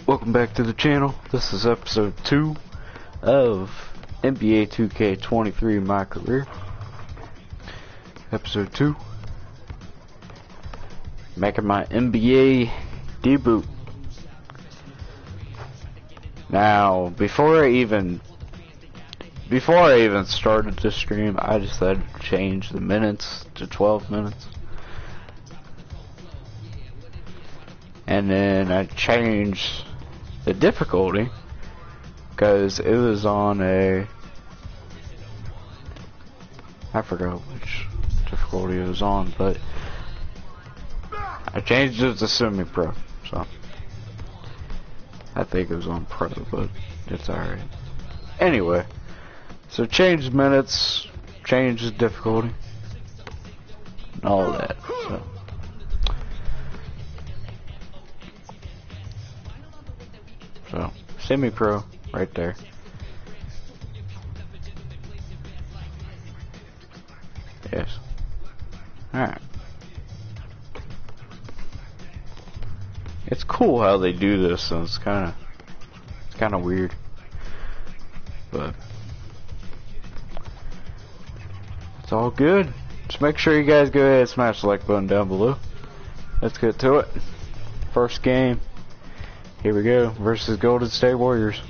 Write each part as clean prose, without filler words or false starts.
Welcome back to the channel. This is episode 2 of NBA2K23 MyCareer. Episode 2. Making my NBA debut. Now, before I even started this stream, I decided to change the minutes to 12 minutes. And then I changed the difficulty because it was on I forgot which difficulty it was on, but I changed it to semi-pro, so I think it was on pro, but it's alright. Anyway, so change minutes, change the difficulty, and all that. So semi-pro right there. Yes. Alright. It's cool how they do this, and it's kinda weird. But it's all good. Just make sure you guys go ahead and smash the like button down below. Let's get to it. First game. Here we go, versus Golden State Warriors.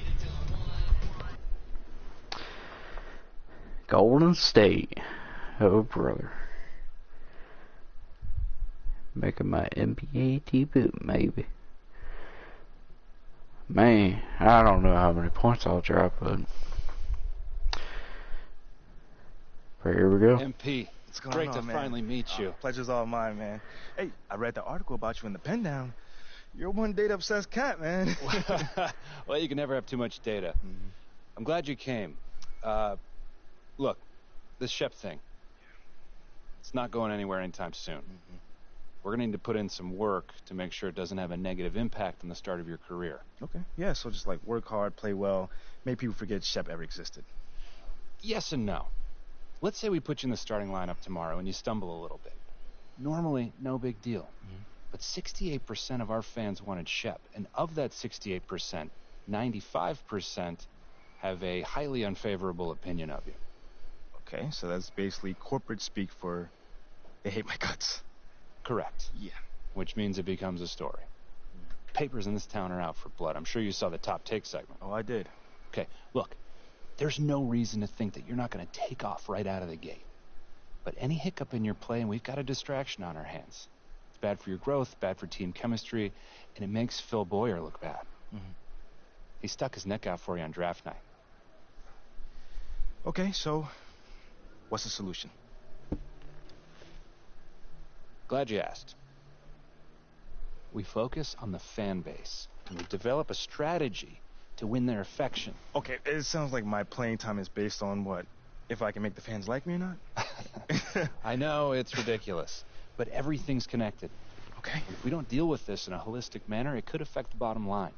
Golden State. Oh, brother. Making my NBA debut, maybe. Man, I don't know how many points I'll drop, but here we go. MP, it's great to finally meet you. Pleasure's all mine, man. Hey, I read the article about you in the pen down. You're one data-obsessed cat, man. Well, you can never have too much data. I'm glad you came. Look, this Shep thing, it's not going anywhere anytime soon. We're going to need to put in some work to make sure it doesn't have a negative impact on the start of your career. Okay, yeah, so just like work hard, play well, make people forget Shep ever existed. Yes and no. Let's say we put you in the starting lineup tomorrow and you stumble a little bit. Normally, no big deal. But 68% of our fans wanted Shep, and of that 68%, 95% have a highly unfavorable opinion of you. Okay, so that's basically corporate speak for they hate my guts. Correct. Yeah. Which means it becomes a story. Papers in this town are out for blood. I'm sure you saw the top take segment. Oh, I did. Okay, look, there's no reason to think that you're not going to take off right out of the gate. But any hiccup in your play, and we've got a distraction on our hands. Bad for your growth, bad for team chemistry, and it makes Phil Boyer look bad. He stuck his neck out for you on draft night. Okay, so what's the solution? Glad you asked. We focus on the fan base, and we develop a strategy to win their affection. Okay, it sounds like my playing time is based on what? If I can make the fans like me or not? I know, it's ridiculous. But everything's connected. Okay. If we don't deal with this in a holistic manner, it could affect the bottom line.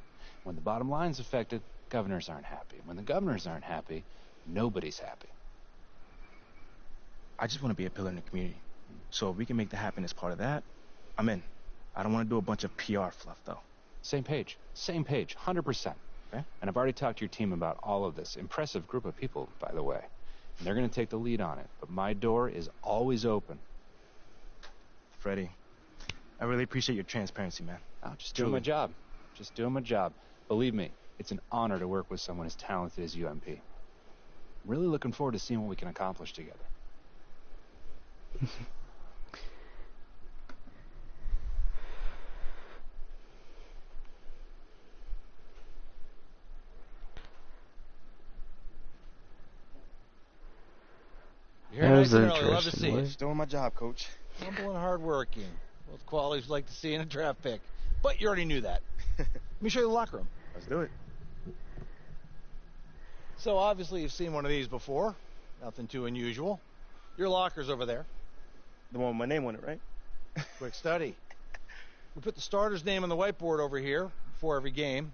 When the bottom line's affected, governors aren't happy. When the governors aren't happy, nobody's happy. I just want to be a pillar in the community. So if we can make that happen as part of that, I'm in. I don't want to do a bunch of PR fluff, though. Same page. Same page. 100%. Okay. And I've already talked to your team about all of this. Impressive group of people, by the way. And they're going to take the lead on it. But my door is always open. Freddie, I really appreciate your transparency, man. I'm just doing my job. Just doing my job. Believe me, it's an honor to work with someone as talented as UMP. I'm really looking forward to seeing what we can accomplish together. You're nice and early. Love to see you. Just doing my job, Coach. Humble and hardworking. Both qualities we'd like to see in a draft pick. But you already knew that. Let me show you the locker room. Let's do it. So obviously you've seen one of these before. Nothing too unusual. Your locker's over there. The one with my name on it, right? Quick study. We put the starter's name on the whiteboard over here before every game.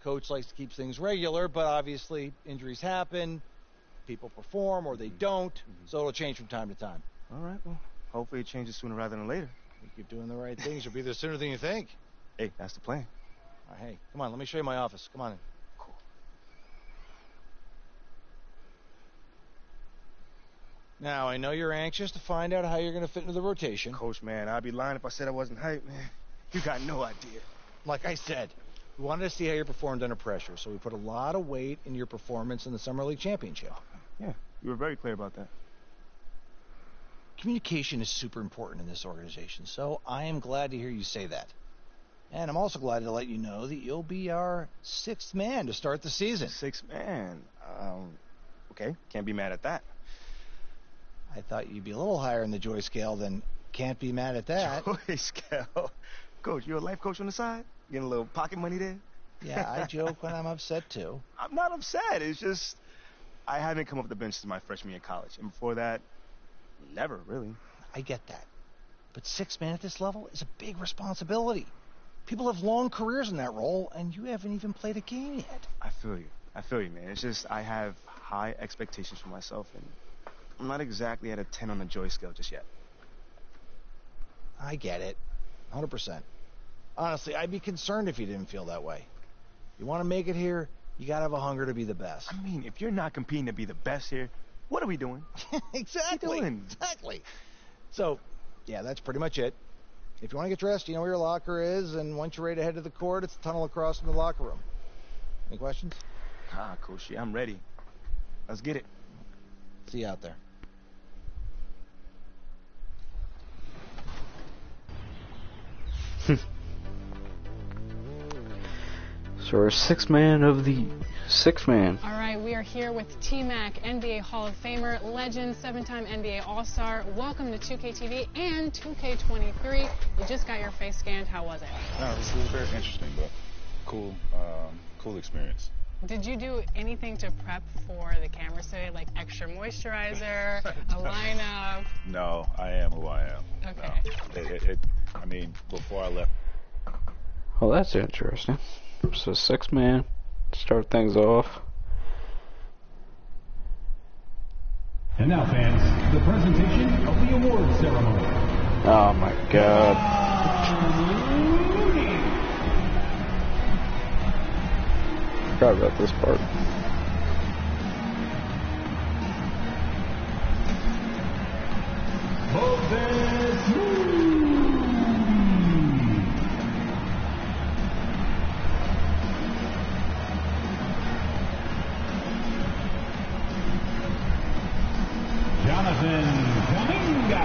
Coach likes to keep things regular, but obviously injuries happen. People perform or they don't, so it'll change from time to time. All right, well, hopefully it changes sooner rather than later. You keep doing the right things, you'll be there sooner than you think. Hey, that's the plan. Hey, come on. Let me show you my office. Come on in. Cool. Now, I know you're anxious to find out how you're going to fit into the rotation. Coach, man, I'd be lying if I said I wasn't hyped, man. You got no idea. Like I said, we wanted to see how you performed under pressure, so we put a lot of weight in your performance in the Summer League Championship. Yeah, you were very clear about that. Communication is super important in this organization, so I am glad to hear you say that. And I'm also glad to let you know that you'll be our 6th man to start the season. 6th man. Okay, can't be mad at that. I thought you'd be a little higher in the joy scale than can't be mad at that. Joy scale. Coach, you a life coach on the side? Getting a little pocket money there? Yeah, I joke when I'm upset, too. I'm not upset. It's just I haven't come off the bench since my freshman year in college. And before that, never, really. I get that. But 6th man at this level is a big responsibility. People have long careers in that role, and you haven't even played a game yet. I feel you, man. It's just I have high expectations for myself, and I'm not exactly at a 10 on the joy scale just yet. I get it. 100%. Honestly, I'd be concerned if you didn't feel that way. You want to make it here, you got to have a hunger to be the best. I mean, if you're not competing to be the best here, what are we doing? Exactly. What are we doing? Exactly. So, yeah, that's pretty much it. If you want to get dressed, you know where your locker is, and once you're ready to head to the court, it's the tunnel across from the locker room. Any questions? Coach, I'm ready. Let's get it. See you out there. So our 6th man of the 6th man. All right, we are here with T-Mac, NBA Hall of Famer, legend, 7-time NBA All-Star. Welcome to 2K TV and 2K23. You just got your face scanned. How was it? No, it was very interesting, but cool experience. Did you do anything to prep for the cameras today, like extra moisturizer, a lineup? No, I am who I am. Okay. No. I mean, before I left. Well, that's interesting. So 6th man, start things off. And now, fans, the presentation of the awards ceremony. Oh my God. Forgot about this part. Jonathan Kaminga.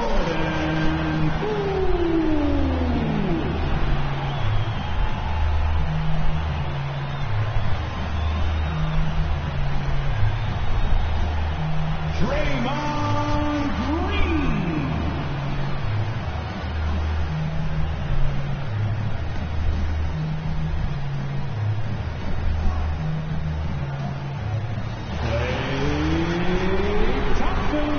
Jordan Poole. Draymond Green. Klay Thompson.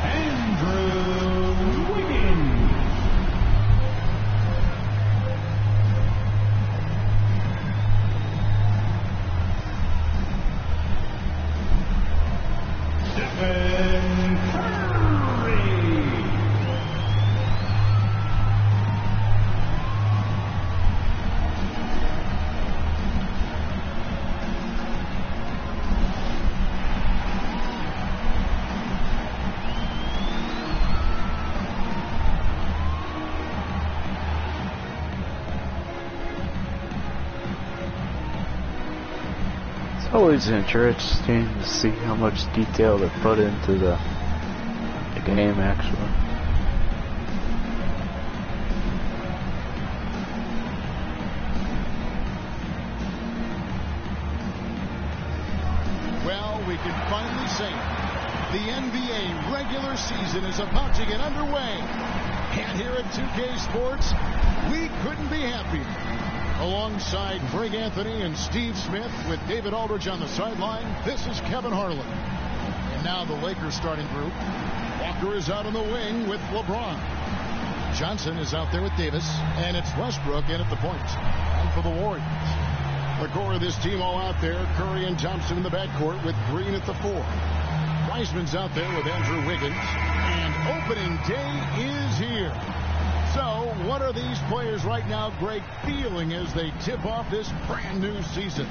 Andrew Wiggins. Stephen Curry. It's always interesting to see how much detail they put into the game, actually. Well, we can finally say it. The NBA regular season is about to get underway. And here at 2K Sports, we couldn't be happier. Alongside Greg Anthony and Steve Smith with David Aldridge on the sideline, this is Kevin Harlan. And now the Lakers starting group. Walker is out on the wing with LeBron. Johnson is out there with Davis, and it's Westbrook in at the point. And for the Warriors, the core of this team all out there. Curry and Thompson in the backcourt with Green at the 4. Wiseman's out there with Andrew Wiggins. And opening day is here. So what are these players right now, Greg, feeling as they tip off this brand new season?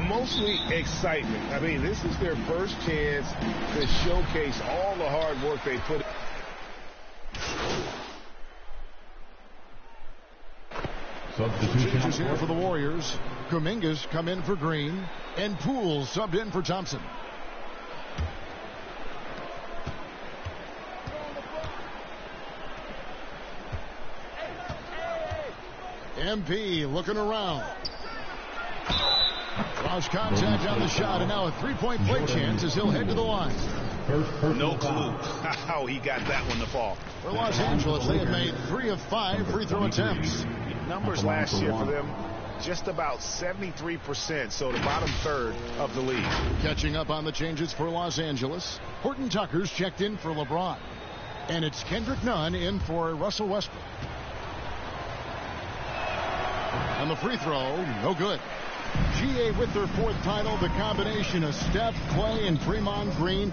Mostly excitement. I mean, this is their first chance to showcase all the hard work they put in. Substitutions here for the Warriors. Kuminga's come in for Green, and Poole subbed in for Thompson. MP looking around. Draws contact on the shot, and now a three-point play chance as he'll head to the line. No clue how he got that one to fall. For Los Angeles, they have made 3 of 5 free throw attempts. Numbers last year for them, just about 73%, so the bottom third of the league. Catching up on the changes for Los Angeles, Horton Tucker's checked in for LeBron. And it's Kendrick Nunn in for Russell Westbrook. And the free throw, no good. GA with their 4th title, the combination of Steph, Clay, and Draymond Green,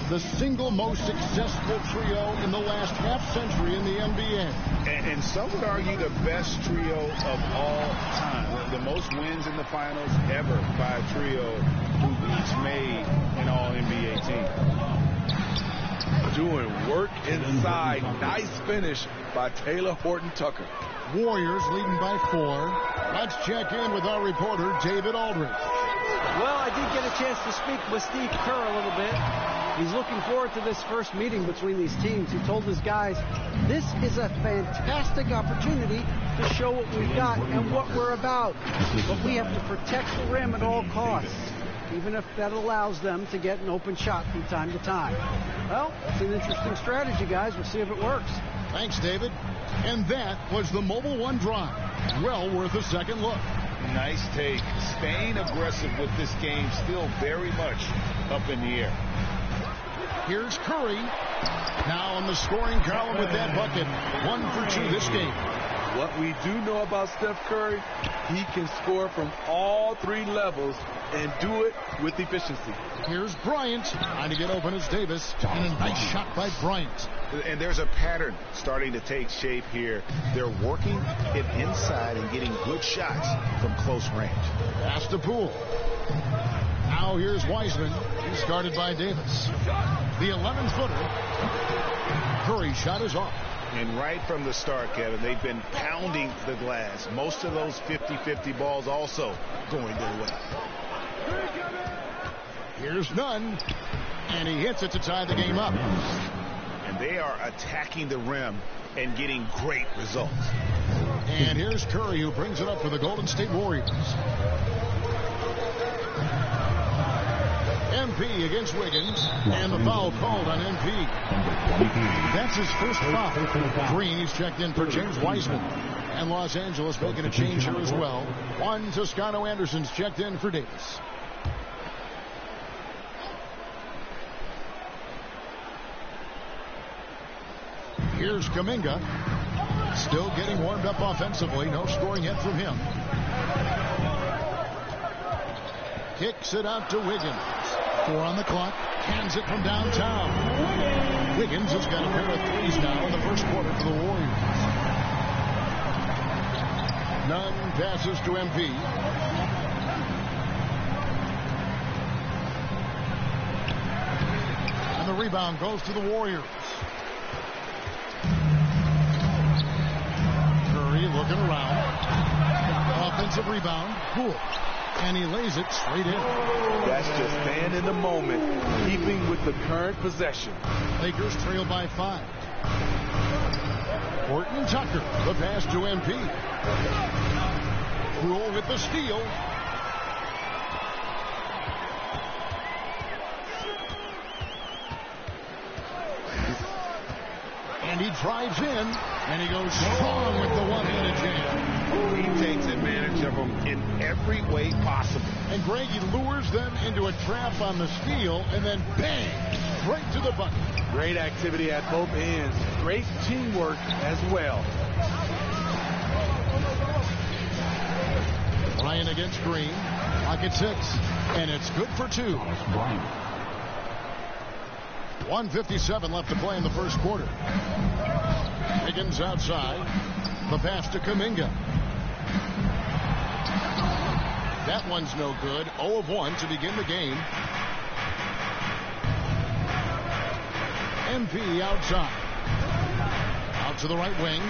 the single most successful trio in the last half-century in the NBA. And some would argue the best trio of all time. The most wins in the finals ever by a trio who each made an all-NBA team. Doing work inside. Nice finish by Taylor Horton Tucker. Warriors leading by 4. Let's check in with our reporter, David Aldridge. Well, I did get a chance to speak with Steve Kerr a little bit. He's looking forward to this first meeting between these teams. He told his guys, this is a fantastic opportunity to show what we've got and what we're about. But we have to protect the rim at all costs, even if that allows them to get an open shot from time to time. Well, it's an interesting strategy, guys. We'll see if it works. Thanks, David. And that was the Mobile One drive. Well worth a second look. Nice take. Staying aggressive with this game, still very much up in the air. Here's Curry. Now on the scoring column with that bucket. 1 for 2 this game. What we do know about Steph Curry, he can score from all 3 levels and do it with efficiency. Here's Bryant. Trying to get open as Davis. And a nice shot by Bryant. And there's a pattern starting to take shape here. They're working it inside and getting good shots from close range. Pass to Poole. Now here's Wiseman. He's guarded by Davis. The 11-footer. Curry shot is off. And right from the start, Kevin, they've been pounding the glass. Most of those 50-50 balls also going their way. Here's Nunn. And he hits it to tie the game up. And they are attacking the rim and getting great results. And here's Curry, who brings it up for the Golden State Warriors. MP against Wiggins, and the foul called on MP. That's his first foul. Green, he's checked in for James Wiseman. And Los Angeles making a change here as well. Juan Toscano Anderson's checked in for Davis. Here's Kuminga. Still getting warmed up offensively. No scoring yet from him. Kicks it out to Wiggins. 4 on the clock. Hands it from downtown. Wiggins has got a pair of threes now in the first quarter for the Warriors. Nunn passes to MP. And the rebound goes to the Warriors. Curry looking around. Offensive rebound. Poole. And he lays it straight in. That's just staying in the moment, keeping with the current possession. Lakers trail by 5. Horton Tucker, the pass to MP. Poole with the steal. And He drives in, and he goes strong with the one-handed jam. He takes advantage of them in every way possible. And Greg, he lures them into a trap on the steal, and then bang, right to the bucket. Great activity at both ends. Great teamwork as well. Bryant against Green. Clock at 6, and it's good for 2. 1:57 left to play in the first quarter. Higgins outside. The pass to Kuminga. That one's no good. 0 of 1 to begin the game. MP outside. Out to the right wing.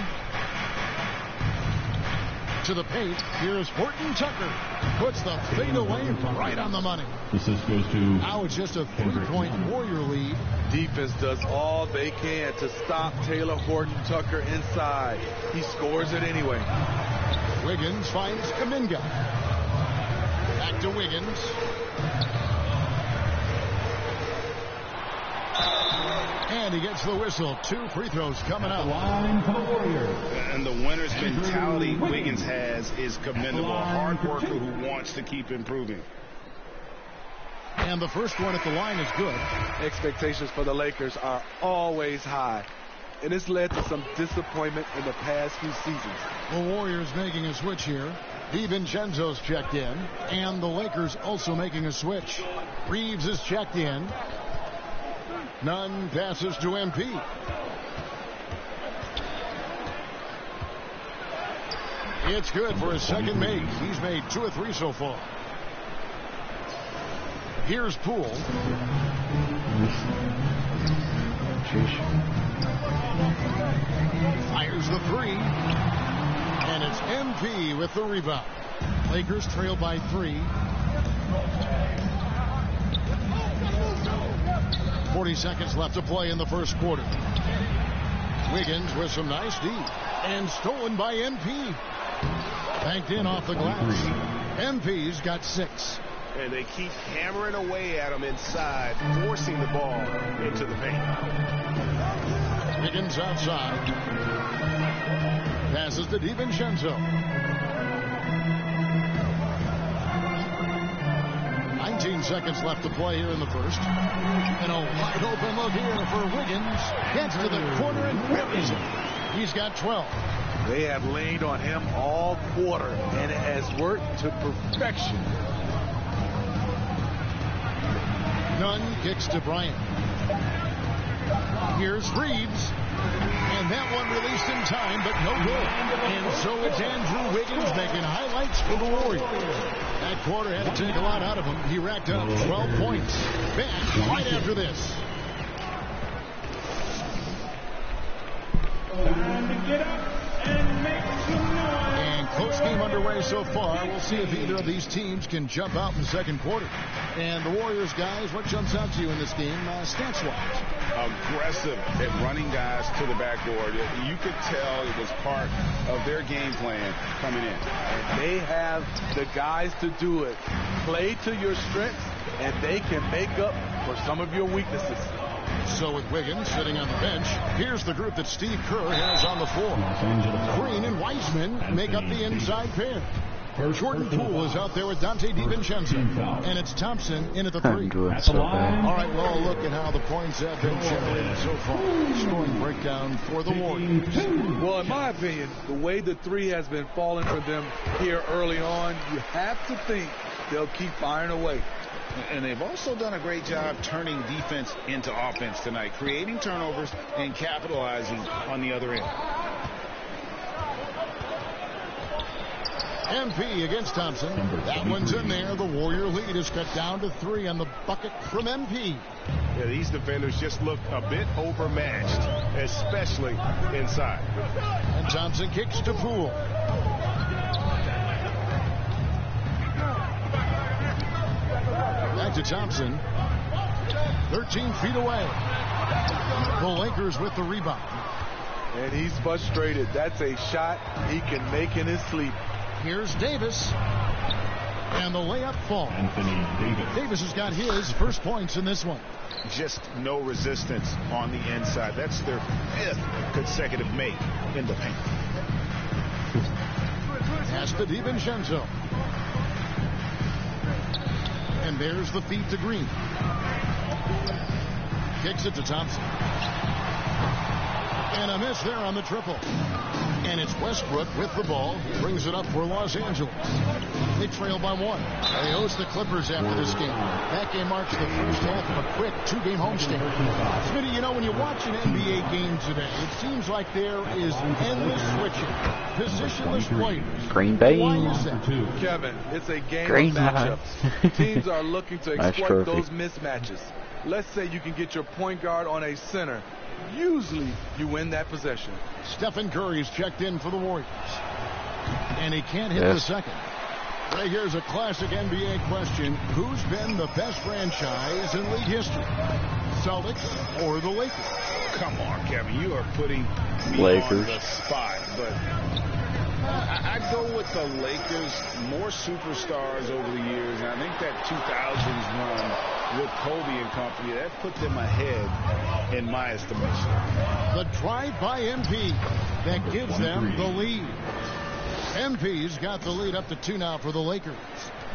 To the paint. Here's Horton Tucker. Puts the fadeaway right on the money. Assist goes to. Now it's just a 3-point Warrior lead. Defense does all they can to stop Taylor Horton Tucker inside. He scores it anyway. Wiggins finds Kuminga. Back to Wiggins. And he gets the whistle. 2 free throws coming up. Line for the Warriors. And the winner's mentality Wiggins has is commendable. A hard worker who wants to keep improving. And the first one at the line is good. Expectations for the Lakers are always high, and it's led to some disappointment in the past few seasons. The Warriors making a switch here. DiVincenzo's checked in, and the Lakers also making a switch. Reeves is checked in. Nunn passes to MP. It's good for his second make. He's made 2 of 3 so far. Here's Poole. Fires the 3. And it's MP with the rebound. Lakers trail by 3. 40 seconds left to play in the first quarter. Wiggins with some nice D. And stolen by MP. Banked in off the glass. MP's got 6. And they keep hammering away at him inside, forcing the ball into the paint. Wiggins outside. Passes to DiVincenzo. 19 seconds left to play here in the first. And a wide open look here for Wiggins. Gets to the corner and buries it. He's got 12. They have leaned on him all quarter, and it has worked to perfection. Nunn kicks to Bryant. Here's Reeves. And that one released in time, but no good. And so it's Andrew Wiggins making highlights for the Warriors. That quarter had to take a lot out of him. He racked up 12 points. Back right after this. And close game underway so far. We'll see if either of these teams can jump out in the second quarter. And the Warriors, guys, what jumps out to you in this game, stance-wise? Aggressive at running guys to the backboard. You could tell it was part of their game plan coming in. And they have the guys to do it. Play to your strengths, and they can make up for some of your weaknesses. So with Wiggins sitting on the bench, here's the group that Steve Kerr has on the floor. Green and Wiseman make up the inside pair. Jordan Poole is out there with Dante DiVincenzo. And it's Thompson in at the 3. So bad. All right, well, look at how the points have been generated so far. Scoring breakdown for the Warriors. Well, in my opinion, the way the 3 has been falling for them here early on, you have to think they'll keep firing away. And they've also done a great job turning defense into offense tonight, creating turnovers and capitalizing on the other end. MP against Thompson. That one's in there. The Warrior lead is cut down to 3 on the bucket from MP. Yeah, these defenders just look a bit overmatched, especially inside. And Thompson kicks to Poole. Back to Thompson. 13 feet away. The Lakers with the rebound. And he's frustrated. That's a shot he can make in his sleep. Here's Davis. And the layup falls. Anthony Davis. Davis has got his first points in this one. just no resistance on the inside. That's their 5th consecutive make in the paint. Pass to DiVincenzo. And there's the feed to Green. Kicks it to Thompson. And a miss there on the triple. And it's Westbrook with the ball. He brings it up for Los Angeles. They trail by 1. They host the Clippers after this game. That game marks the first half of a quick 2-game homestand. Smitty, you know, when you watch an NBA game today, it seems like there is endless switching. Positionless players. Green Bay. Why is that? Kevin, it's a game Green of matchups. Teams are looking to Nice exploit trophy. those mismatches. Let's say you can get your point guard on a center. Usually, you win that possession. Stephen Curry's checked in for the Warriors. And he can't hit the second. Right here's a classic NBA question. Who's been the best franchise in league history? Celtics or the Lakers? Come on, Kevin. You are putting me Lakers. on the spot. But I'd go with the Lakers. More superstars over the years. And I think that 2000s run with Kobe and company, that put them ahead in my estimation. The drive by MP that gives them the lead. MP's got the lead up to 2 now for the Lakers.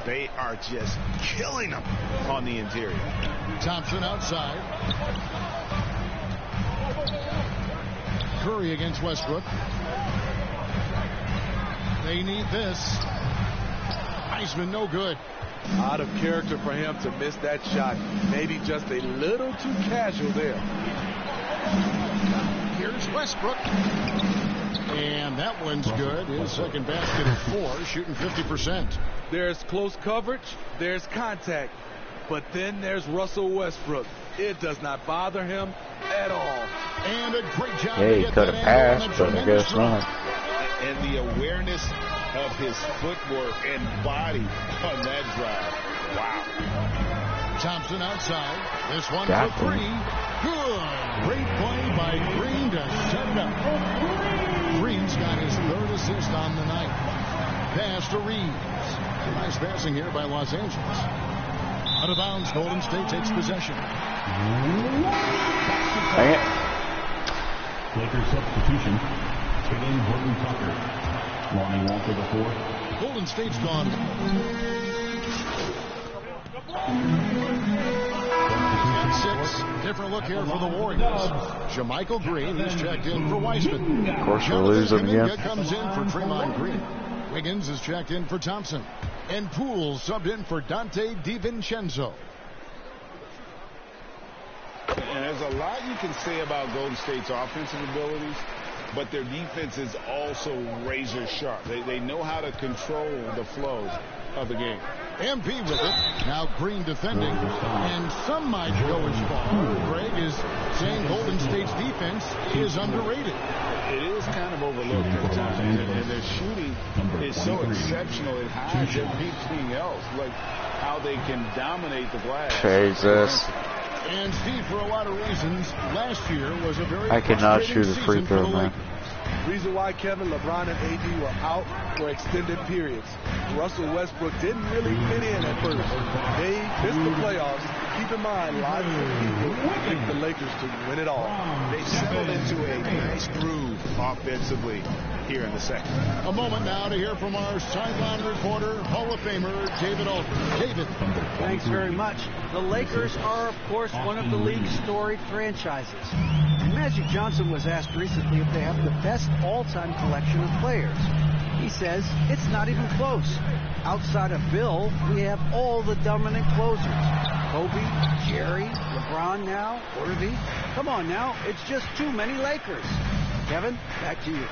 They are just killing them on the interior. Thompson outside. Curry against Westbrook. They need this. Heisman no good. Out of character for him to miss that shot. Maybe just a little too casual there. Here's Westbrook. And that one's good. His second basket of 4, shooting 50%. There's close coverage. There's contact. But then there's Russell Westbrook. It does not bother him at all. And a great job. Yeah, he could have passed, but I guess not. And the awareness of his footwork and body on that drive. Wow. Thompson outside. This one Got for 3. Good. Great play by Green to set it up. Green's got his 3rd assist on the night. Pass to Reeves. Nice passing here by Los Angeles. Out of bounds, Golden State takes possession. Dang it. Lakers substitution. Tatum Horton Tucker. Lonnie Walker the 4th. Golden State's gone. Six. Different look here for the Warriors. Jermichael Green is checked in for Wiseman. Of course, we're losing again. Comes in for Draymond Green. Wiggins is checked in for Thompson. And Poole subbed in for Dante DiVincenzo. And there's a lot you can say about Golden State's offensive abilities, but their defense is also razor sharp. They know how to control the flow of the game. MP with it. Now Green defending. And some might go as far. Greg is saying Golden State's defense is underrated. It is kind of overlooked at times. And their shooting is so exceptional. It hides everything else. Like how they can dominate the glass. Jesus. And Steve, for a lot of reasons, last year was a very I cannot shoot a free throw, man. Reason why Kevin, LeBron, and AD were out for extended periods. Russell Westbrook didn't really fit in at first. They missed the playoffs. Keep in mind, lots of people think the Lakers to win it all. They settled into a nice groove offensively here in the second. A moment now to hear from our sideline reporter, Hall of Famer David Aldridge. David. Thanks very much. The Lakers are, of course, one of the league's storied franchises. Magic Johnson was asked recently if they have the best all-time collection of players. He says it's not even close. Outside of Bill, we have all the dominant closers. Kobe, Jerry, LeBron now, Irving. Come on now, it's just too many Lakers. Kevin, back to you.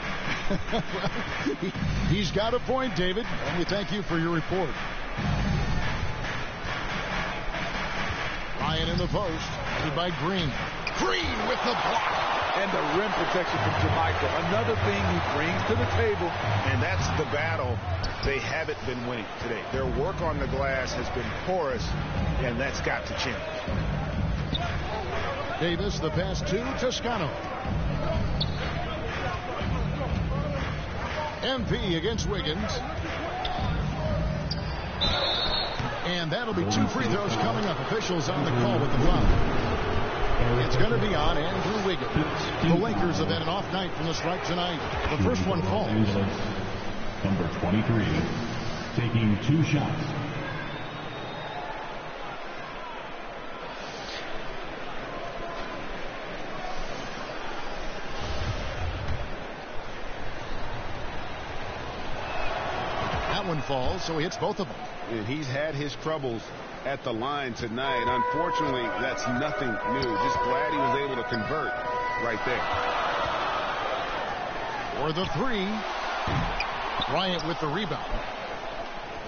He's got a point, David, and we thank you for your report. Ryan in the post, led by Green. Green with the block. And the rim protection from Jermichael. Another thing he brings to the table. And that's the battle they haven't been winning today. Their work on the glass has been porous, and that's got to change. Davis, the pass to Toscano. MP against Wiggins. And that'll be 2 free throws coming up. Officials on the call with the foul. It's going to be on Andrew Wiggins. The Lakers have had an off night from the strike tonight. The first one falls. Number 23, taking 2 shots. That one falls, so he hits both of them. And he's had his troubles at the line tonight. Unfortunately, that's nothing new. Just glad he was able to convert right there. For the 3, Bryant with the rebound.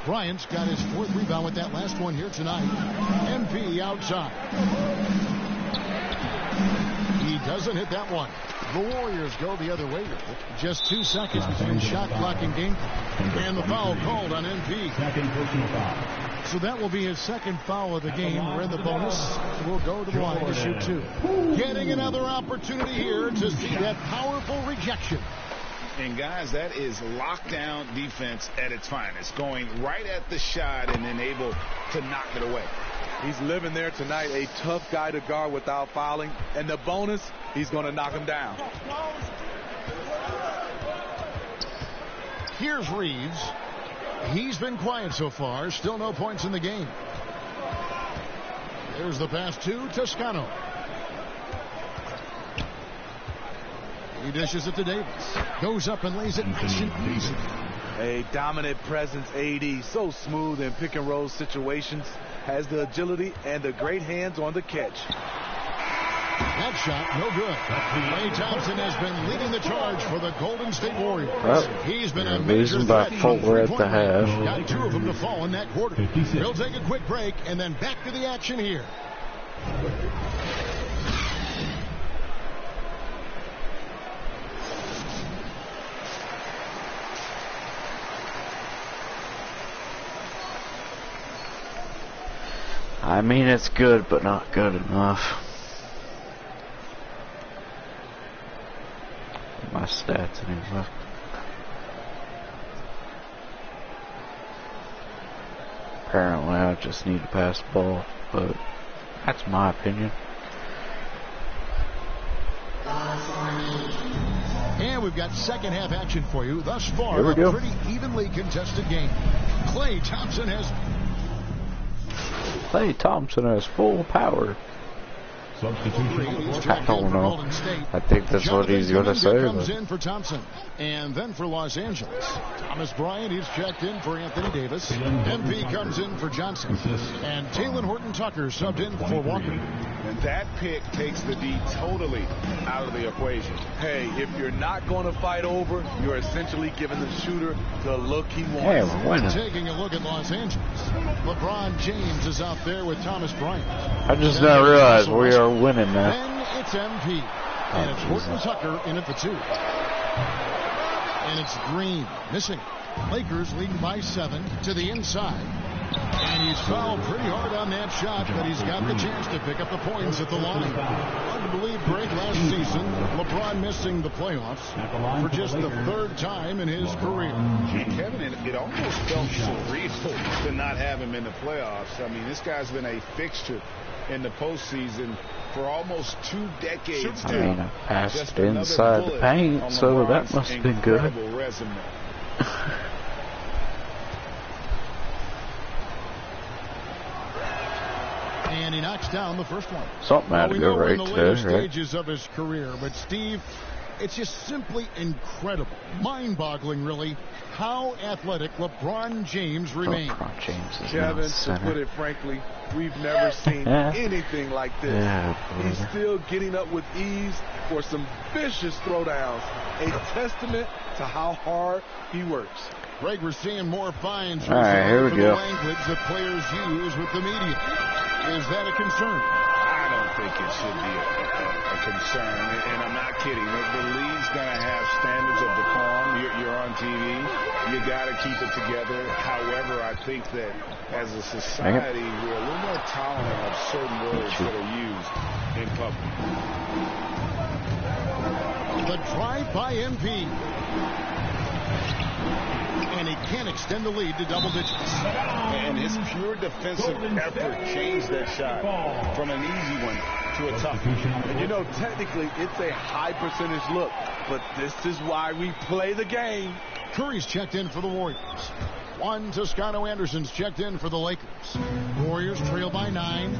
Bryant's got his 4th rebound with that last one here tonight. MP outside. He doesn't hit that one. The Warriors go the other way. Just 2 seconds between shot clock and game clock. And the foul called on MP. Second personal foul. So that will be his 2nd foul of the game, where the bonus will go to the line to shoot 2. Getting another opportunity here to see that powerful rejection. And guys, that is lockdown defense at its finest. Going right at the shot and then able to knock it away. He's living there tonight, a tough guy to guard without fouling. And the bonus, he's going to knock him down. Here's Reeves. He's been quiet so far. Still no points in the game. There's the pass to Toscano. He dishes it to Davis. Goes up and lays it nice and easy. A dominant presence, AD. So smooth in pick and roll situations. Has the agility and the great hands on the catch. That shot, no good. Klay Thompson has been leading the charge for the Golden State Warriors. Well, he's been a losing by 4 at the half. Got 2 of them to fall in that quarter. We'll take a quick break and then back to the action here. I mean, it's good, but not good enough. My stats anyway. Apparently, I just need to pass the ball, but that's my opinion. And we've got second half action for you. Thus far, Here we a go. pretty evenly contested game. Klay Thompson has full power. Substitution. I don't know. I think that's what he's going to say. Comes in for Thompson. And then for Los Angeles, Thomas Bryant, he's checked in for Anthony Davis. MP comes in for Johnson. And Talen Horton-Tucker subbed in for Walker. And that pick takes the D totally out of the equation. Hey, if you're not going to fight over, you're essentially giving the shooter the look he wants. Hey, we're winning. Taking a look at Los Angeles, LeBron James is out there with Thomas Bryant. I just now realized we are winning now. Then it's MP. And it's Horton-Tucker in at the 2. And it's Green missing. Lakers leading by 7 to the inside. And he's fouled pretty hard on that shot, but he's got the chance to pick up the points at the line. Hard to believe, Greg, last season, LeBron missing the playoffs for just the 3rd time in his career. Kevin, it almost felt surreal to not have him in the playoffs. I mean, this guy's been a fixture in the postseason for almost 2 decades I now. mean, I passed inside the paint, so that must have been good. Resume. And he knocks down the first one. Something had to go right in the there, later right? stages of his career, but Steve, it's just simply incredible, mind-boggling, really, how athletic LeBron James remains. LeBron James is Kevin, not to center. put it frankly, we've never seen anything like this. Yeah, He's brother. still getting up with ease for some vicious throwdowns. A testament to how hard he works. Greg, we're seeing more fines All right, here we for go. the language that players use with the media. Is that a concern? I don't think it should be a concern, and I'm not kidding. The league's going to have standards of decorum. You're on TV. You got to keep it together. However, I think that as a society, we're a little more tolerant of certain words that are used in public. The drive by MP. And he can't extend the lead to double digits. And his pure defensive effort changed that shot from an easy one to a tough one. And you know, technically, it's a high percentage look, but this is why we play the game. Curry's checked in for the Warriors. Juan Toscano Anderson's checked in for the Lakers. Warriors trail by 9.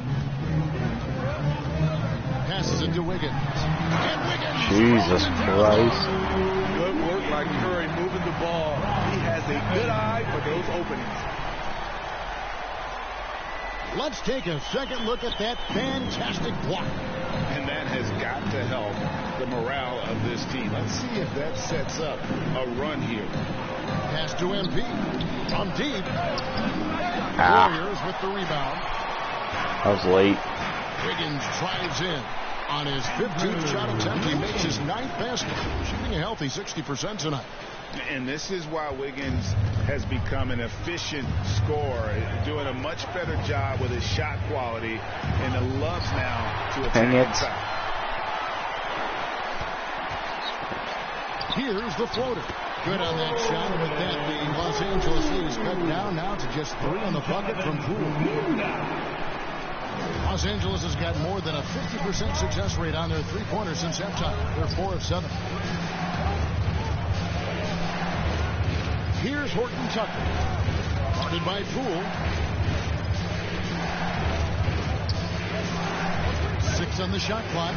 Passes it to Wiggins. And Wiggins. Jesus Christ. Good work by Curry moving the ball. He has a good eye for those openings. Let's take a second look at that fantastic block. And that has got to help the morale of this team. Let's see if that sets up a run here. Pass to MP. From deep. Warriors with the rebound. I was late. Wiggins drives in. On his 15th shot attempt, he makes his 9th basket. Shooting a healthy 60% tonight. And this is why Wiggins has become an efficient scorer, doing a much better job with his shot quality, and loves now to attack inside. Here's the floater. Good on that shot, and with that, the Los Angeles lead is cut down now to just 3 on the bucket from Poole. Los Angeles has got more than a 50% success rate on their three-pointers since halftime. They're 4 of 7. Here's Horton Tucker. Guarded by Poole. 6 on the shot clock.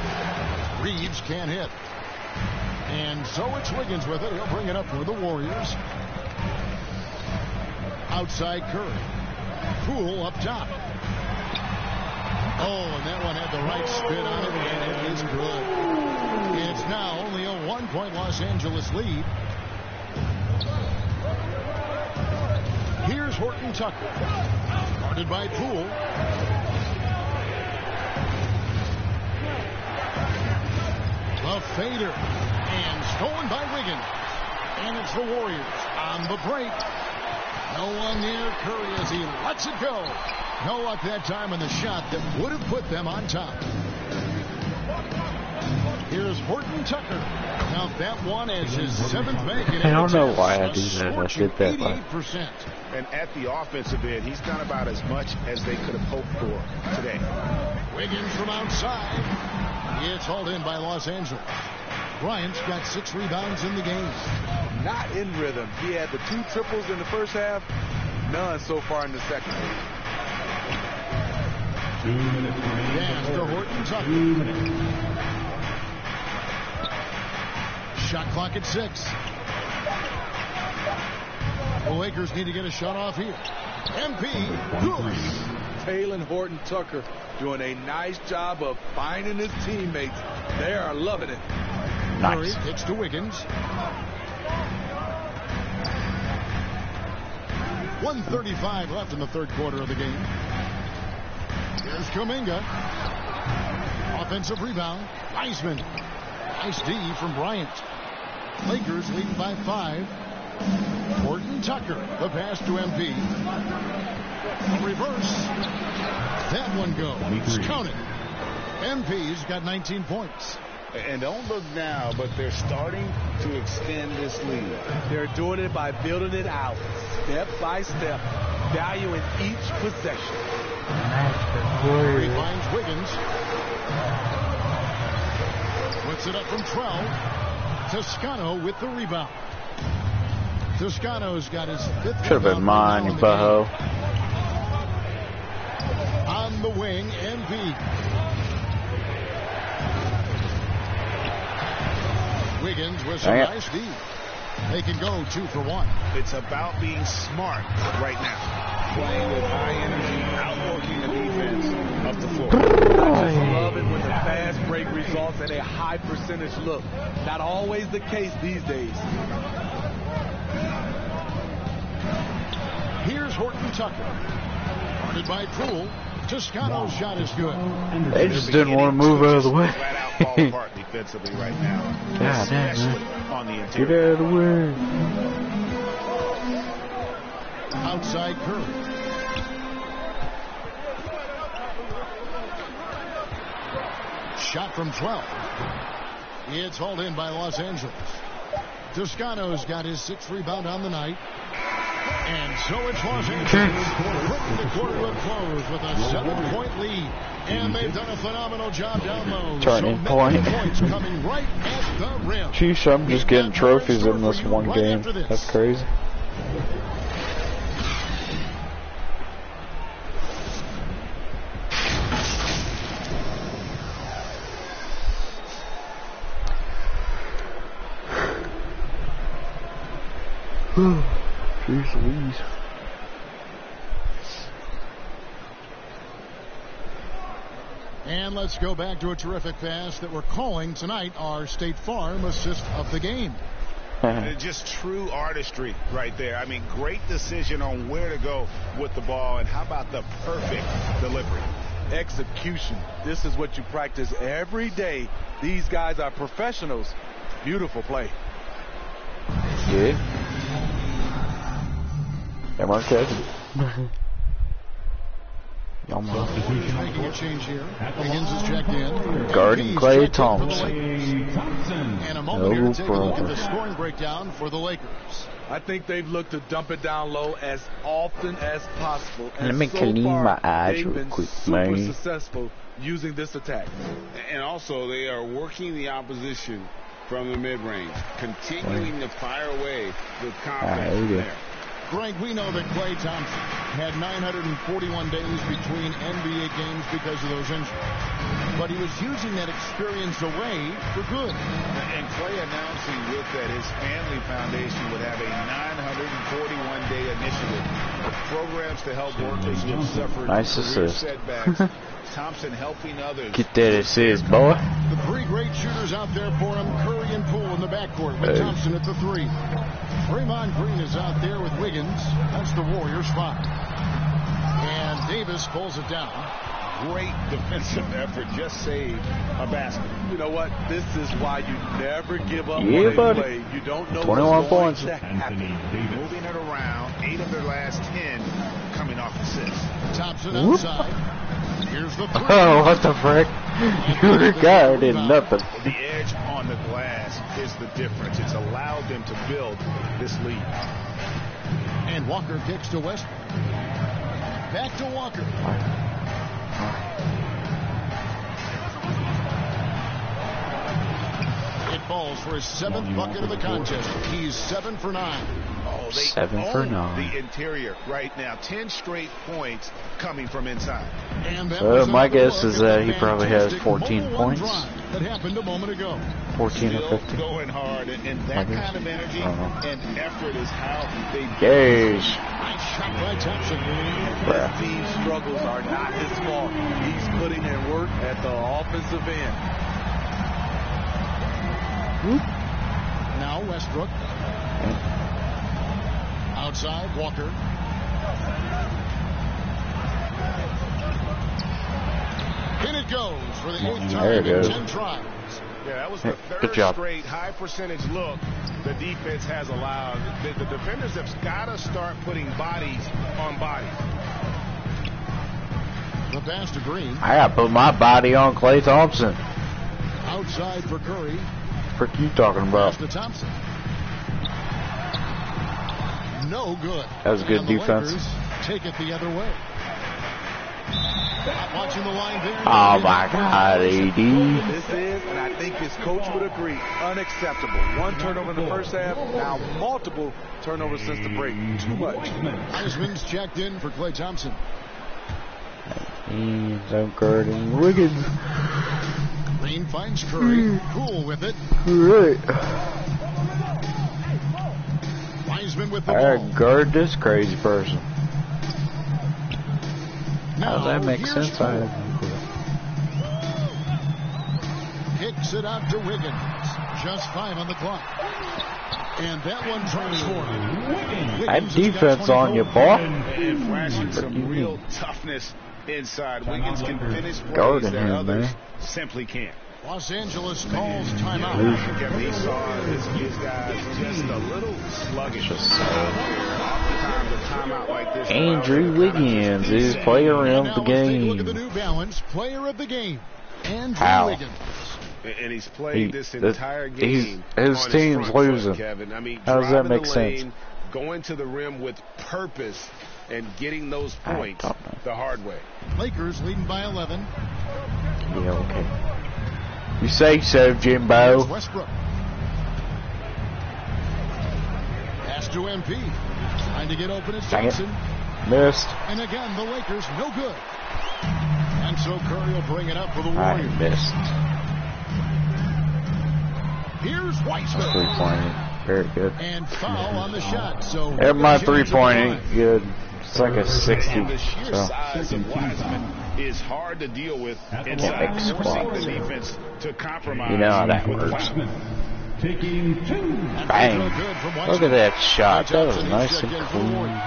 Reeves can't hit. And so it's Wiggins with it. He'll bring it up for the Warriors. Outside Curry. Poole up top. Oh, and that one had the right spin on it, and it is good. It's now only a 1-point Los Angeles lead. Here's Horton Tucker. Guarded by Poole. A fader. And stolen by Wiggins. And it's the Warriors on the break. No one near Curry as he lets it go. No luck that time on the shot that would have put them on top. Here's Horton Tucker. Now that one is his 7th bank. I don't know why I do that. I did that. 88%. And at the offensive end, he's done about as much as they could have hoped for today. Wiggins from outside. It's hauled in by Los Angeles. Bryant's got 6 rebounds in the game. Not in rhythm. He had the 2 triples in the first half. None so far in the second. 2 minutes remaining. Pass to Horton Tucker. Shot clock at 6. The Lakers need to get a shot off here. MP. Good. Taylor Horton Tucker doing a nice job of finding his teammates. They are loving it. Nice. Curry kicks to Wiggins. 1:35 left in the third quarter of the game. Here's Kuminga. Offensive rebound. Wiseman. Nice D from Bryant. Lakers lead by 5. Horton Tucker. The pass to MP. A reverse. That one goes. Count it. MP's got 19 points. And don't look now, but they're starting to extend this lead. They're doing it by building it out, step by step, valuing each possession. He finds Wiggins. Puts it up from 12. Toscano with the rebound. Toscano's got his 5th. Should have been mine, you butthole. On the wing, MV. Wiggins with some nice D. They can go 2 for 1. It's about being smart right now. Playing with high energy, outworking the defense up the floor. I just love it when the fast break results in a high percentage look. Not always the case these days. Here's Horton Tucker. Guarded by Poole. Toscano's shot is good. They just didn't want to move out of the way. Flat out fall apart defensively right now. God damn, Especially on the interior. Get out of the way. Outside Curry. Shot from 12. It's hauled in by Los Angeles. Toscano's got his 6th rebound on the night. And so it's Los Angeles. The quarter will close with a 7-point lead. And they've done a phenomenal job down low. Turning point. Points coming right at the rim. Jeez, I'm just getting trophies in this one game. That's crazy. Jeez Louise. And let's go back to a terrific pass that we're calling tonight our State Farm assist of the game. Just true artistry right there. I mean, great decision on where to go with the ball, and how about the perfect delivery? Execution. This is what you practice every day. These guys are professionals. Beautiful play. Yeah. Hey, Marquez. Making a change here. Higgins is checked in. Guarding Klay Thompson. And a moment here to take a look at the scoring breakdown for the Lakers. I think they've looked to dump it down low as often as possible. And Let me so clean far, my eyes they've real been quick, super man. successful using this attack. And also, they are working the opposition from the mid-range, continuing to fire away with confidence from there. Greg, we know that Klay Thompson had 941 days between NBA games because of those injuries. But he was using that experience away for good. And Klay announcing with that his family foundation would have a 941-day initiative of programs to help workers who have suffered career setbacks. Thompson helping others. Get that assist, boy. The 3 great shooters out there for him. Curry and Poole in the backcourt with Thompson at the 3. Draymond Green is out there with Wiggins. That's the Warriors' 5. And Davis pulls it down. Great defensive effort. Just saved a basket. You know what? This is why you never give up Yeah, on a buddy. play. You don't know 21 points. Moving it around. 8 of their last 10 coming off assists. Thompson outside. Here's the 3. Oh, what the frick? You were guarding nothing. The edge on the glass is the difference. It's allowed them to build this lead. And Walker kicks to Westbrook. Back to Walker. It falls for his 7th bucket of the contest. He's 7 for 9. Oh, they 7 for 9. The interior right now. 10 straight points coming from inside. So my guess is that he probably has 14 points. That happened a moment ago. 14 or 15. Going hard, and that kind of energy and effort is how they Yes. Nice shot by Thompson. His team struggles are not his fault. He's putting in work at the offensive end. Now Westbrook. Outside, Walker. In it goes for the 8th time in 10 tries. Yeah, that was the 3rd straight high percentage look the defense has allowed. The defenders have got to start putting bodies on bodies. The pass to Green. I gotta put my body on Klay Thompson. Outside for Curry. Frick you talking about? Pass to Thompson. No good. That was good defense. Lakers take it the other way. Watching the line there. Oh my God, AD. This is, and I think his coach would agree, unacceptable. 1 turnover in the first half, now multiple turnovers since the break. Too much. Heisman's checked in for Klay Thompson. He's out guarding Wiggins. Green finds Curry. Cool with it. Right. Heisman with the I ball. gotta guard this crazy person. Now, how does that make sense? Kicks it out to Wiggins. Just 5 on the clock. And that one transformed. That defense on you, boy. And flashing some real toughness inside. Wiggins can finish plays Guarding that him, others man. simply can't. Los Angeles calls timeout. He saw his guys just a little sluggish. Oftentimes a timeout like this. Andrew Wiggins is player of the Look at the game. New Balance player of the game. Andrew How? Wiggins. And he's played this entire his game on his team's front foot, losing. Kevin. I mean, how does that driving make the sense? lane, going to the rim with purpose, and getting those points the hard way. Lakers leading by 11. Yeah, okay. You say so, Jimbo. Westbrook. Pass to MP. Trying to get open is Johnson. Missed. And again, the Lakers no good. And so Curry will bring it up for the I Warriors. missed. Here's Weissman. 3-point. Very good. And foul on the shot. So and my 3-point ain't good. It's like a 60. And the sheer So. size of Wiseman is hard to deal with inside, forcing the defense to compromise. You know how that with works. Wiseman. Taking 2. Bang. Look at that shot. That was nice and clean.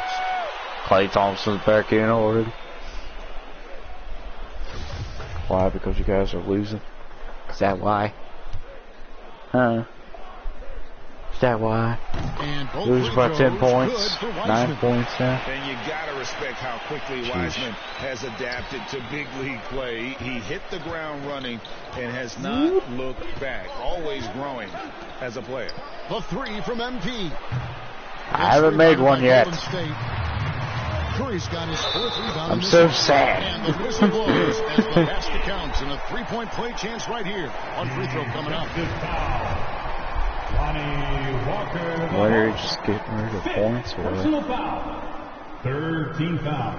Klay Thompson's back in already. Why? Because you guys are losing? Is that why? Huh? Is that why? Lose by 10 points, 9 points now. And you gotta respect how quickly Wiseman has adapted to big league play. He hit the ground running and has not looked back. Always growing as a player. The 3 from MP. I haven't made one yet. Curry's got his 4th rebound. I'm so sad. And the whistle blows as the basket counts, and a 3-point play chance right here. One free throw coming up. What are you just getting rid of points or Personal foul. 3rd team foul.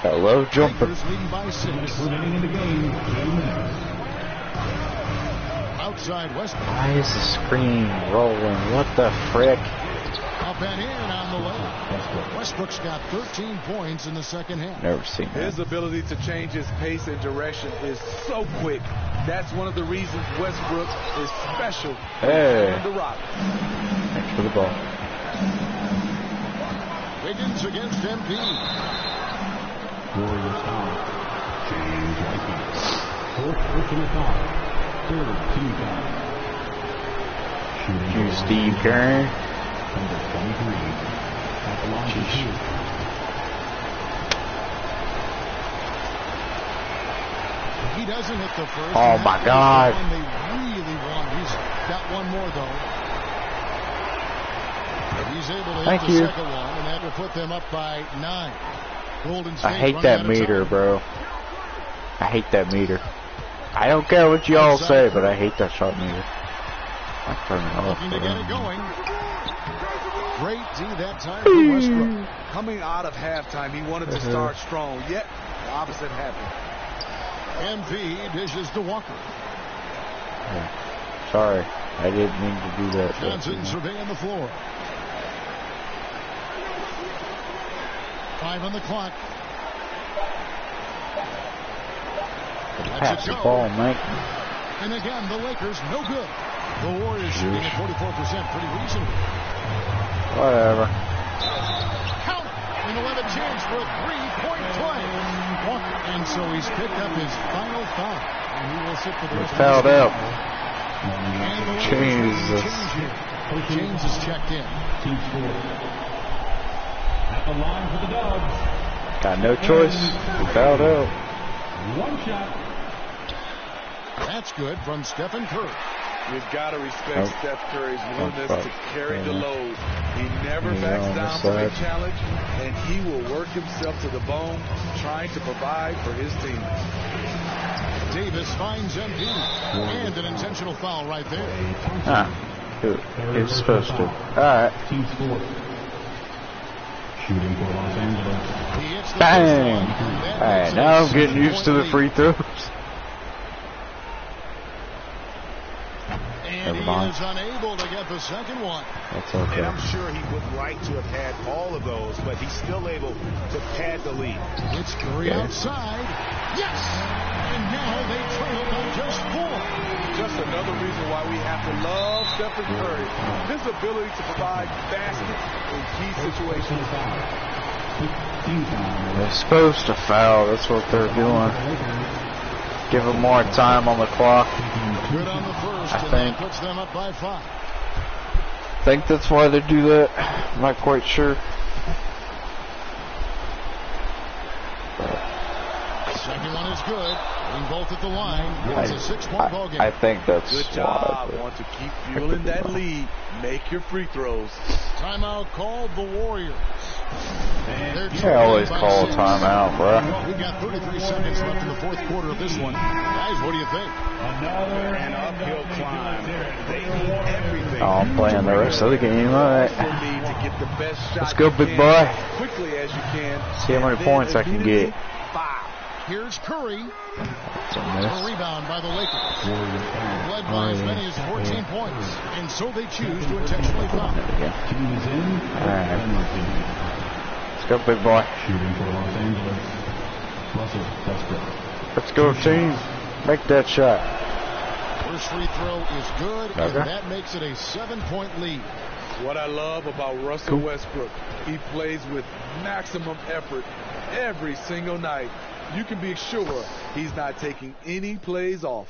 Hello, jumper. Lakers leading by 6. Remaining in the game, 2 minutes. Outside Westbrook. Why is the screen rolling? What the frick? Up and in on the lay. Westbrook's got 13 points in the second half. Never seen that. His ability to change his pace and direction is so quick. That's one of the reasons Westbrook is special. Hey. And the Rock. Thanks for the ball. Wiggins against MP. Warriors foul. James Wiseman. 4th personal foul. 3rd team foul. Shooting You, Steve Kerr. number 23. At the line for 2. He doesn't hit the first. Oh my God. The one they really want. He's got one more though. But he's able to hit the second one, and that will put them up by 9. Golden State I hate that meter, bro. I hate that meter. I don't care what you all say, but I hate that shot meter. I'm turning it off. Looking to get it going. Great D that time for Westbrook. Coming out of halftime, he wanted to start strong, yet the opposite happened. MP dishes to Walker. Yeah. Sorry, I didn't mean to do that. Johnson surveying the floor. 5 on the clock. Pass the ball, Mike. And again, the Lakers no good. The Warriors shooting at 44%, pretty reasonable. Whatever. Count it, and they'll have a chance for a 3-point play. And so he's picked up his final foul, and he will sit for the rest of the game. Fouled out. Jesus. James is checked in. Team score. At the line for the Dubs. Got no choice. He fouled out. 1 shot. That's good from Stephen Curry. You've got to respect Steph Curry's willingness to carry the load. He never backs down from a challenge, and he will work himself to the bone trying to provide for his team. Davis finds MP, and an intentional foul right there. Ah, he was supposed to. Alright. Team score. Shooting for Los Angeles. Bang! Alright, now I'm getting used to the free throws. And he is unable to get the second one. That's okay. And I'm sure he would like to have had all of those, but he's still able to pad the lead. It's Curry outside. Yes! And now they trail by just 4. Just another reason why we have to love Stephen Curry. His ability to provide baskets in key situations. They're supposed to foul. That's what they're doing. Give them more time on the clock. Good on the first, I and think. that puts them up by 5. I think that's why they do that. I'm not quite sure. But is good. Being both at the line. It's a 6-point ball game. I think that's Good job. Want to keep fueling that lead. Make your free throws. Timeout called the Warriors. They always call a timeout, bro. We've got 33 seconds left in the fourth quarter of this one. Guys, what do you think? An uphill climb. They need everything. Oh, I'm playing the rest of the game. All right. To get the best shot Let's go, you big can boy. quickly as you can. See how many points I can get. 5. Here's Curry. It's a A miss. rebound by the Lakers. Led by as many as 14 points. And so they choose to intentionally foul. Alright. Let's go, big boy. Shooting for Los Angeles, Russell Westbrook. Let's go, team. Make that shot. First free throw is good, and Okay. that makes it a 7-point lead. What I love about Russell Westbrook, he plays with maximum effort every single night. You can be sure he's not taking any plays off.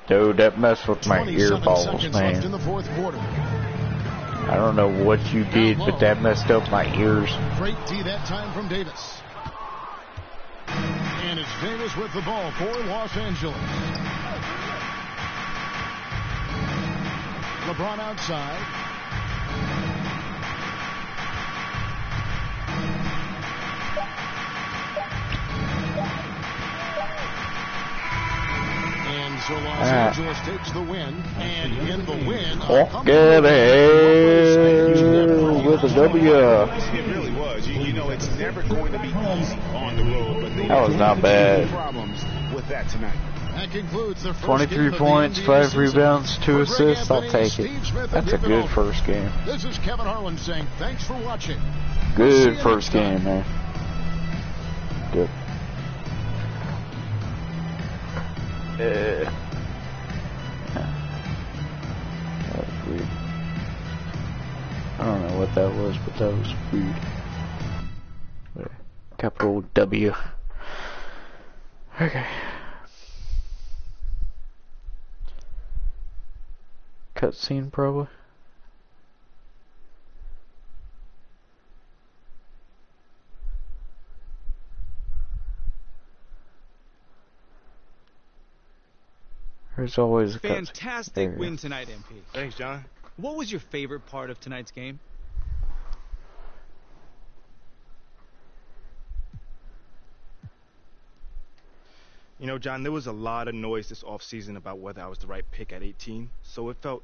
Dude, that messed with my 27 earballs, seconds left in man. the fourth quarter. I don't know what you did, but that messed up my ears. Great D that time from Davis. And it's Davis with the ball for Los Angeles. LeBron outside. And so Los Angeles takes the win. And in the win, Get it with a W. It really was. You know, it's never going to be easy on the road, but they That was not bad. problems with that tonight. that concludes the first 23 game of the points, NBA 5 season. rebounds, 2 For Greg assists. I'll Anthony, take it. Steve Smith, and That's a David good Aldridge. first game. This is Kevin Harlan saying thanks for watching. See Good you first next time. game, man. Good. That was weird. I don't know what that was, but that was weird. Capital W. Okay. Cutscene, probably. There's always a cutscene. Fantastic win tonight, MP. Thanks, John. What was your favorite part of tonight's game? You know, John, there was a lot of noise this offseason about whether I was the right pick at 18, so it felt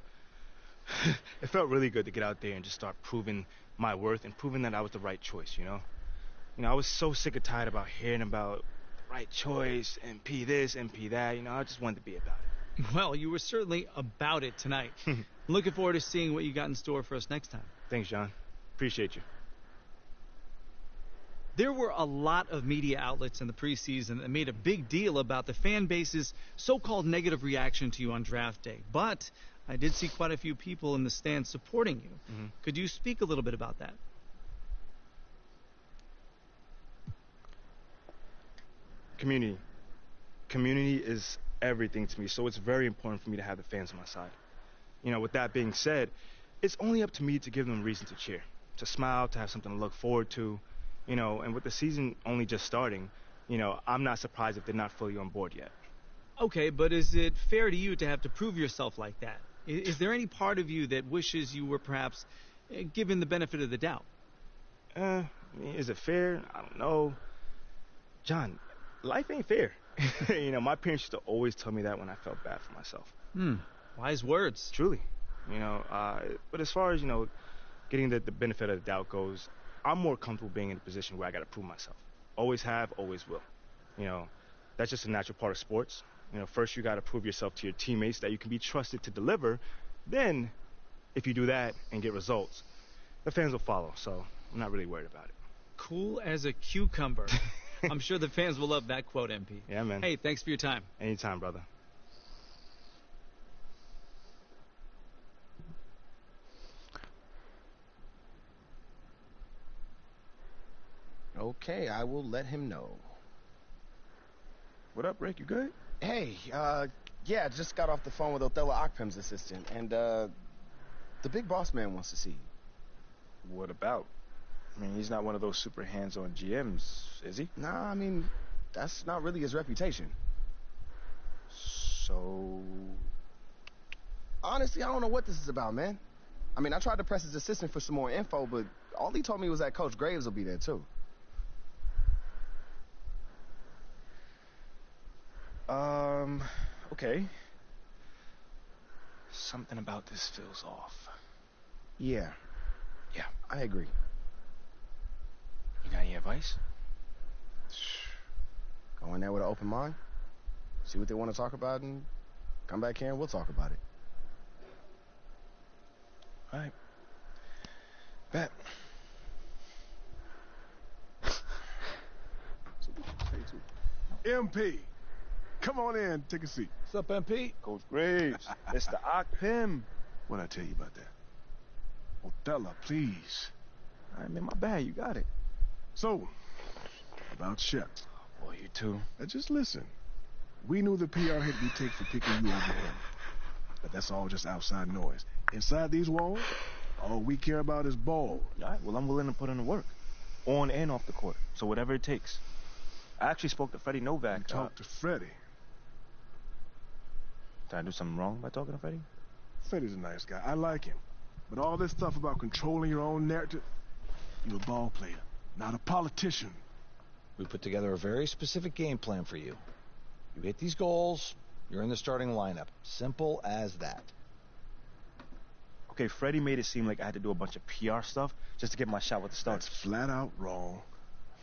it felt really good to get out there and just start proving my worth and proving that I was the right choice, you know? You know, I was so sick and tired about hearing about right choice, MP this, MP that, you know, I just wanted to be about it. Well, you were certainly about it tonight. I'm looking forward to seeing what you got in store for us next time. Thanks, John. Appreciate you. There were a lot of media outlets in the preseason that made a big deal about the fan base's so-called negative reaction to you on draft day. But I did see quite a few people in the stands supporting you. Could you speak a little bit about that? Community. Community is everything to me, so it's very important for me to have the fans on my side. You know, with that being said, it's only up to me to give them reason to cheer, to smile, to have something to look forward to. You know, and with the season only just starting, you know, I'm not surprised if they're not fully on board yet. Okay, but is it fair to you to have to prove yourself like that? Is there any part of you that wishes you were perhaps given the benefit of the doubt? I mean, is it fair? I don't know. John, life ain't fair. You know, my parents used to always tell me that when I felt bad for myself. Wise words. Truly. You know, but as far as, you know, getting the benefit of the doubt goes, I'm more comfortable being in a position where I got to prove myself. Always have, always will. You know, that's just a natural part of sports. You know, first you got to prove yourself to your teammates that you can be trusted to deliver. Then, if you do that and get results, the fans will follow. So I'm not really worried about it. Cool as a cucumber. I'm sure the fans will love that quote, MP. Yeah, man. Hey, thanks for your time. Anytime, brother. Okay, I will let him know. What up, Rick? You good? Hey, yeah, just got off the phone with Othello Akpem's assistant, and, the big boss man wants to see you. What about? I mean, he's not one of those super hands-on GMs, is he? Nah, I mean, that's not really his reputation. So... Honestly, I don't know what this is about, man. I mean, I tried to press his assistant for some more info, but all he told me was that Coach Graves will be there, too. Okay. Something about this feels off. Yeah. Yeah. I agree. You got any advice? Go in there with an open mind. See what they want to talk about, and come back here and we'll talk about it. All right. Bet. MP, come on in, take a seat. What's up, MP? Coach Graves, Mr. Akpim. What'd I tell you about that? Othello, please. All right, man, my bad. You got it. So, about Shep. Boy, you too. Now just listen. We knew the PR hit we take for picking you over him. But that's all just outside noise. Inside these walls, all we care about is ball. All right, well, I'm willing to put in the work. On and off the court. So whatever it takes. I actually spoke to Freddie Novak. You talked to Freddie. Did I do something wrong by talking to Freddie? Freddie's a nice guy. I like him. But all this stuff about controlling your own narrative, you're a ball player, not a politician. We put together a very specific game plan for you. You hit these goals, you're in the starting lineup. Simple as that. Okay, Freddie made it seem like I had to do a bunch of PR stuff just to get my shot with the Stars. That's flat out wrong.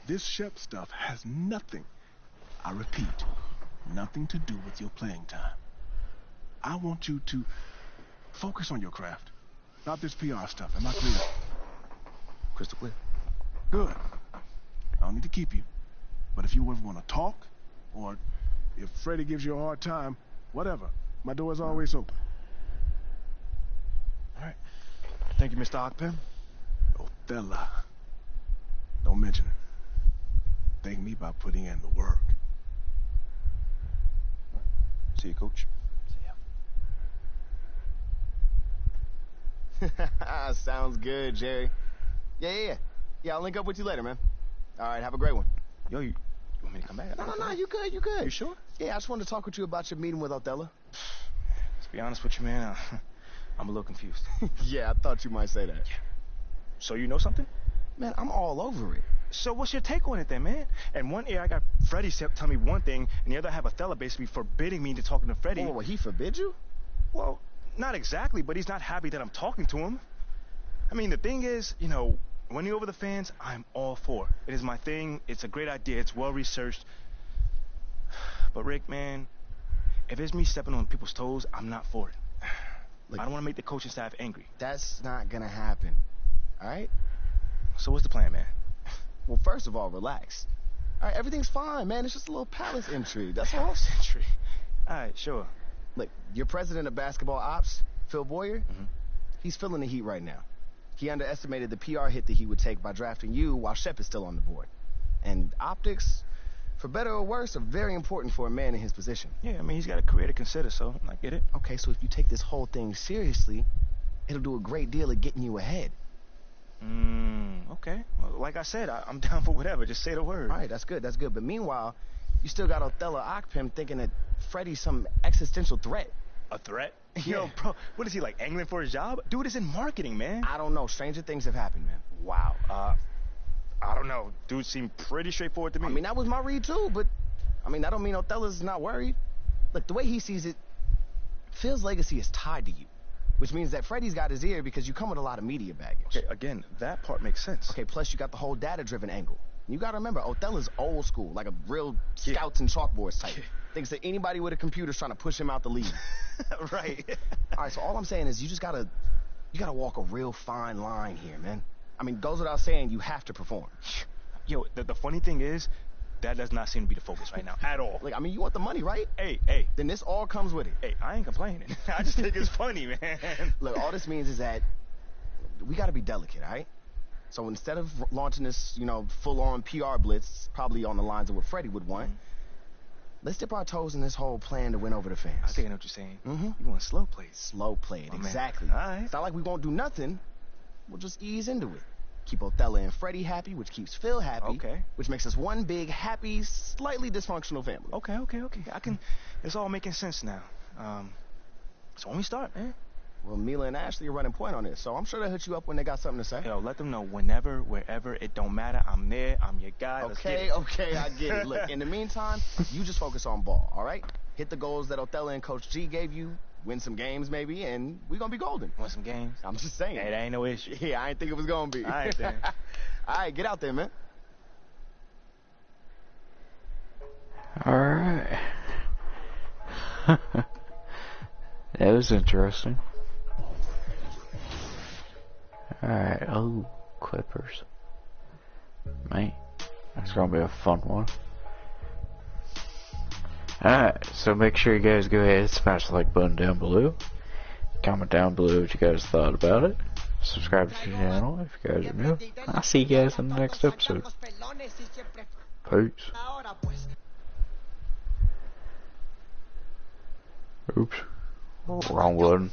This Shep stuff has nothing, I repeat, nothing to do with your playing time. I want you to focus on your craft, not this PR stuff. Am I clear? Crystal clear. Good. I don't need to keep you. But if you ever want to talk, or if Freddie gives you a hard time, whatever, my door is always open. All right. Thank you, Mr. Akpim. Othello. Don't mention it. Thank me by putting in the work. See you, Coach. See ya. Sounds good, Jerry. Yeah, I'll link up with you later, man. All right, have a great one. Yo, you want me to come back? No, you good. You sure? Yeah, I just wanted to talk with you about your meeting with Othello. Let's be honest with you, man. I'm a little confused. Yeah, I thought you might say that. Yeah. So you know something? Man, I'm all over it. So what's your take on it then, man? And one ear I got Freddie tell me one thing, and the other I have Othello basically forbidding me to talking to Freddie. Oh, he forbid you? Well, not exactly, but he's not happy that I'm talking to him. I mean, the thing is, you know, winning over the fans, I'm all for. It is my thing. It's a great idea. It's well-researched. But, Rick, man, if it's me stepping on people's toes, I'm not for it. Look, I don't want to make the coaching staff angry. That's not going to happen, all right? So what's the plan, man? Well, first of all, relax. All right, everything's fine, man. It's just a little palace intrigue. That's all. Palace intrigue. All right, sure. Look, your president of basketball ops, Phil Boyer, he's feeling the heat right now. He underestimated the PR hit that he would take by drafting you while Shep is still on the board. And optics, for better or worse, are very important for a man in his position. Yeah, I mean, he's got a career to consider, so I get it. Okay, so if you take this whole thing seriously, it'll do a great deal of getting you ahead. Okay. Well, like I said, I'm down for whatever. Just say the word. All right, that's good. But meanwhile, you still got Othello Akpim thinking that Freddie's some existential threat. A threat? Yeah. Yo, bro, what is he, like, angling for his job? Dude is in marketing, man. I don't know. Stranger things have happened, man. Wow. I don't know. Dude seemed pretty straightforward to me. I mean, that was my read, too, but, I mean, that don't mean Othello's not worried. Look, the way he sees it, Phil's legacy is tied to you, which means that Freddie's got his ear because you come with a lot of media baggage. Okay, again, that part makes sense. Okay, plus you got the whole data-driven angle. You got to remember, Othello's old school, like a real scouts and chalkboards type. Thinks that anybody with a computer's trying to push him out the league. Right. All right, so all I'm saying is you gotta walk a real fine line here, man. I mean, goes without saying, you have to perform. Yo, the funny thing is, that does not seem to be the focus right now, at all. Like, I mean, you want the money, right? Hey. Then this all comes with it. Hey, I ain't complaining. I just think it's funny, man. Look, all this means is that we gotta be delicate, all right? So instead of launching this, full-on PR blitz, probably on the lines of what Freddie would want, let's dip our toes in this whole plan to win over the fans. I think I know what you're saying. You want slow plays. Slow play it, exactly. All right. It's not like we won't do nothing. We'll just ease into it. keep Othello and Freddie happy, which keeps Phil happy. Okay. Which makes us one big, happy, slightly dysfunctional family. Okay. It's all making sense now. So when we start, man. Well, Mila and Ashley are running point on this, so I'm sure they'll hit you up when they got something to say. Yo, let them know whenever, wherever, it don't matter. I'm there. I'm your guy. Okay, I get it. Look, in the meantime, you just focus on ball, all right? Hit the goals that Othello and Coach G gave you, win some games maybe, and we're going to be golden. Win some games? I'm just saying. Hey, that ain't no issue. Yeah, I ain't think it was going to be. All right, then. All right, get out there, man. All right. That was interesting. Alright, oh, Clippers. Man, that's gonna be a fun one. Alright, so make sure you guys go ahead and smash the like button down below. Comment down below what you guys thought about it. Subscribe to the channel if you guys are new. I'll see you guys in the next episode. Peace. Oops. Wrong button.